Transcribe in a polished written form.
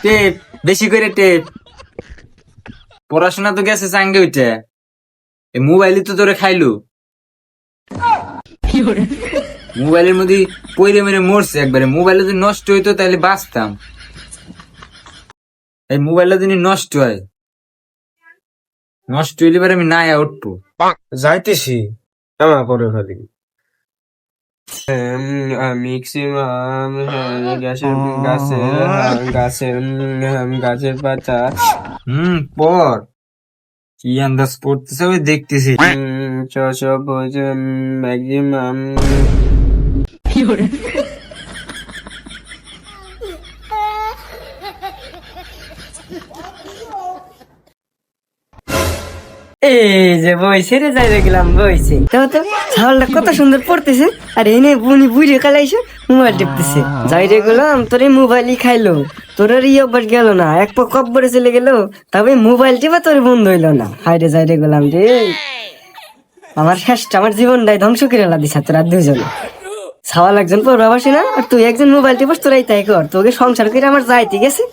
Tape বেশি করে tape. পড়াশোনা তো গেছে চাঙ্গে উঠে, এই মোবাইলই তো তোরে খাইলো। মোবাইলের মধ্যে পইরে মেরে মরছে একবারে। মোবাইল যদি নষ্ট হইতো তাহলে বাঁচতাম। এই মোবাইলটা যদি নষ্ট হয়, নষ্ট হইলে পরে আমি নাই উঠবো। যাইতেছি আমার পরে খালি ম্যাক্সিমাম গাছের গাছের গাছের পাতা পর কি আন্দাজ পড়তেছে ওই দেখতেছি। সবুজ ম্যাক্সিমাম এই যে বইছে রে, যাই দেখলাম বইছে তো তো ছাগলটা কত সুন্দর পড়তেছে, আর এনে বুনি বুড়ি কালাইছে মোবাইল টিপতেছে। যাই রে গেলাম, তোর এই মোবাইলই খাইলো, তোর আর ইয়ে অভ্যাস গেল না, এক পা কব্বরে চলে গেল, তবে মোবাইল টিপা তোর বন্ধ হইলো না। হাই রে যাই রে গেলাম রে, আমার শেষটা আমার জীবনটাই ধ্বংস করে এলা দিছা তোরা দুজনে। ছাওয়াল একজন প্রবাসী না, আর তুই একজন মোবাইল টিপাস, তোরাই তাই কর, তোকে সংসার করে আমার যাইতে গেছে।